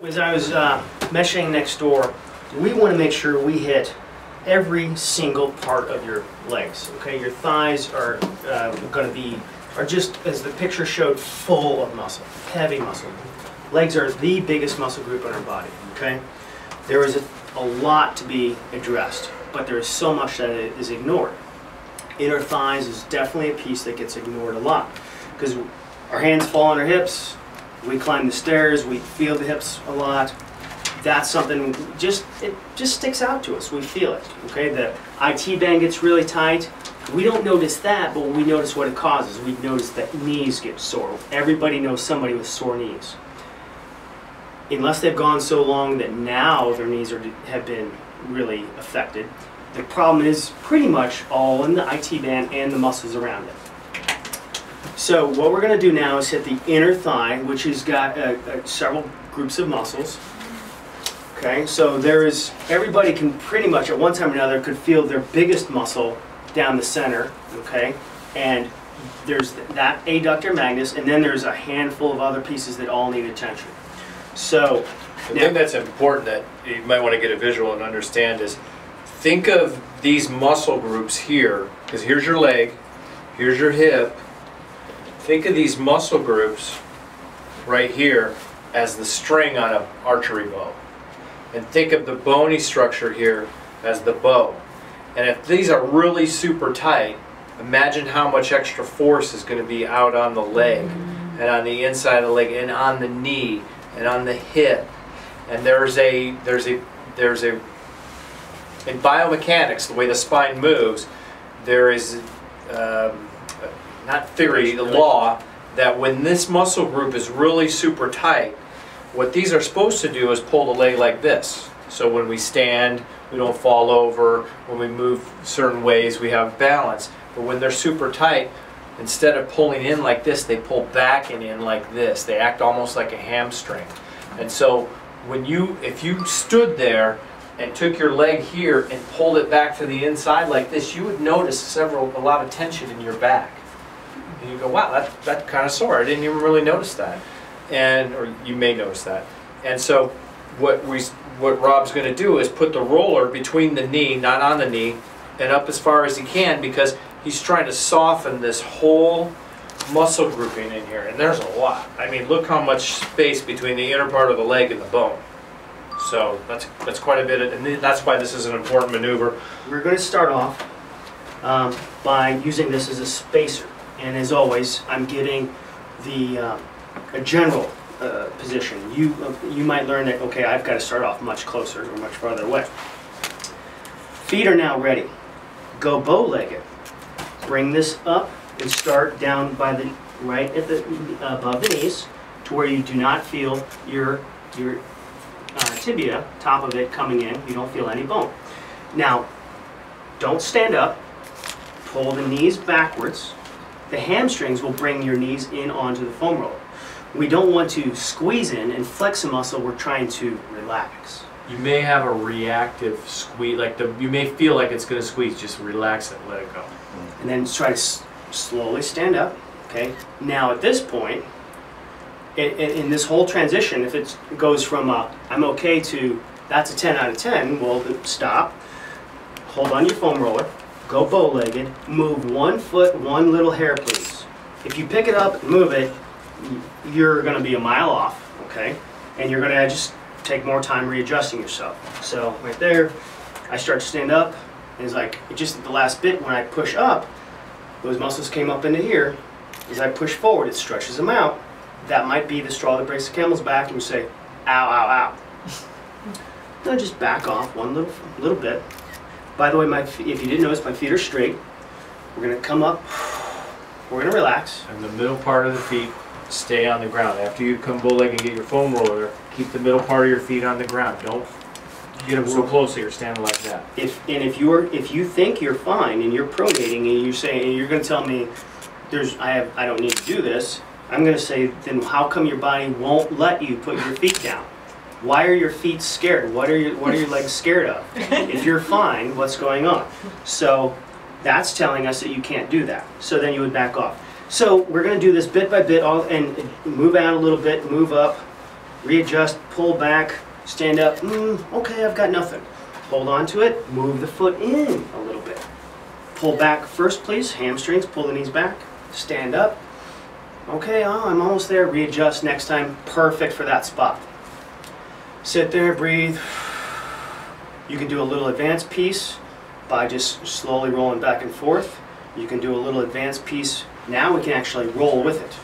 As I was measuring next door, we want to make sure we hit every single part of your legs. Okay, your thighs are just, as the picture showed, full of muscle, heavy muscle. Legs are the biggest muscle group in our body. Okay, there is a lot to be addressed, but there is so much that is ignored. Inner thighs is definitely a piece that gets ignored a lot because our hands fall on our hips. We climb the stairs, we feel the hips a lot. That's something, it just sticks out to us. We feel it, okay? The IT band gets really tight. We don't notice that, but we notice what it causes. We notice that knees get sore. Everybody knows somebody with sore knees. Unless they've gone so long that now their knees have been really affected, the problem is pretty much all in the IT band and the muscles around it. So what we're going to do now is hit the inner thigh, which has got several groups of muscles. Okay, so everybody can pretty much at one time or another could feel their biggest muscle down the center. Okay, and there's that adductor magnus, and then there's a handful of other pieces that all need attention. So the thing that's important that you might want to get a visual and understand is, think of these muscle groups here, because here's your leg, here's your hip. Think of these muscle groups right here as the string on an archery bow. And think of the bony structure here as the bow. And if these are really super tight, imagine how much extra force is going to be out on the leg, and on the inside of the leg, and on the knee, and on the hip. And there's a in biomechanics, the way the spine moves, there is not theory, the law, that when this muscle group is really super tight, what these are supposed to do is pull the leg like this. So when we stand, we don't fall over. When we move certain ways, we have balance. But when they're super tight, instead of pulling in like this, they pull back and in like this. They act almost like a hamstring. And so if you stood there and took your leg here and pulled it back to the inside like this, you would notice a lot of tension in your back. And you go, wow, that's kind of sore. I didn't even really notice that. Or you may notice that. And so what Rob's going to do is put the roller between the knee, not on the knee, and up as far as he can, because he's trying to soften this whole muscle grouping in here. And there's a lot. I mean, look how much space between the inner part of the leg and the bone. So that's quite a bit, and that's why this is an important maneuver. We're going to start off by using this as a spacer. And as always, I'm giving a general position. You might learn that, okay, I've got to start off much closer or much farther away. Feet are now ready. Go bow-legged. Bring this up and start down by above the knees, to where you do not feel your tibia, top of it, coming in. You don't feel any bone. Now, don't stand up. Pull the knees backwards. The hamstrings will bring your knees in onto the foam roller. We don't want to squeeze in and flex a muscle. We're trying to relax. You may have a reactive squeeze, you may feel like it's going to squeeze. Just relax it, let it go. And then try to slowly stand up. Okay. Now at this point, in this whole transition, if it goes from I'm okay to that's a 10 out of 10, well, stop. Hold on your foam roller. Go bow-legged, move one foot, one little hair, please. If you pick it up and move it, you're going to be a mile off, okay? And you're going to just take more time readjusting yourself. So right there, I start to stand up, and it's like, just at the last bit, when I push up, those muscles came up into here. As I push forward, it stretches them out. That might be the straw that breaks the camel's back, and you say, ow, ow, ow. Then just back off one little bit. By the way, if you didn't notice, my feet are straight. We're going to come up. We're going to relax. And the middle part of the feet stay on the ground. After you come bow-legged and get your foam roller, keep the middle part of your feet on the ground. Don't get them so close that you're standing like that. If you think you're fine and you're pronating and you're going to tell me I don't need to do this, I'm going to say, then how come your body won't let you put your feet down? Why are your feet scared? What are your legs scared of? If you're fine, what's going on? So that's telling us that you can't do that. So then you would back off. So we're going to do this bit by bit, and move out a little bit, move up, readjust, pull back, stand up, okay, I've got nothing. Hold on to it, move the foot in a little bit. Pull back first, please, hamstrings, pull the knees back, stand up. Okay, I'm almost there, readjust next time, perfect for that spot. Sit there, breathe. You can do a little advanced piece by just slowly rolling back and forth. You can do a little advanced piece. Now we can actually roll with it.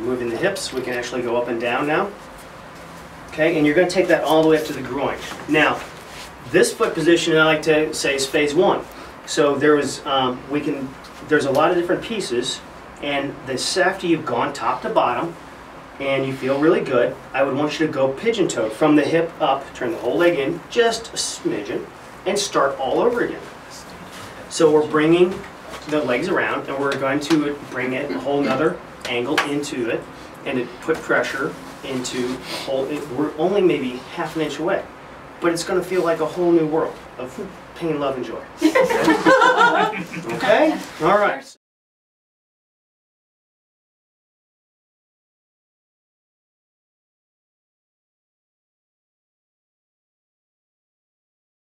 Moving the hips, we can actually go up and down now. Okay, and you're going to take that all the way up to the groin. Now, this foot position I like to say is phase one. So there's a lot of different pieces, and this after you've gone top to bottom and you feel really good, I would want you to go pigeon-toed from the hip up, turn the whole leg in just a smidgen, and start all over again. So we're bringing the legs around, and we're going to bring it a whole nother angle into it, and it put pressure into a whole, we're only maybe half an inch away, but it's going to feel like a whole new world of pain, love, and joy. Okay? All right.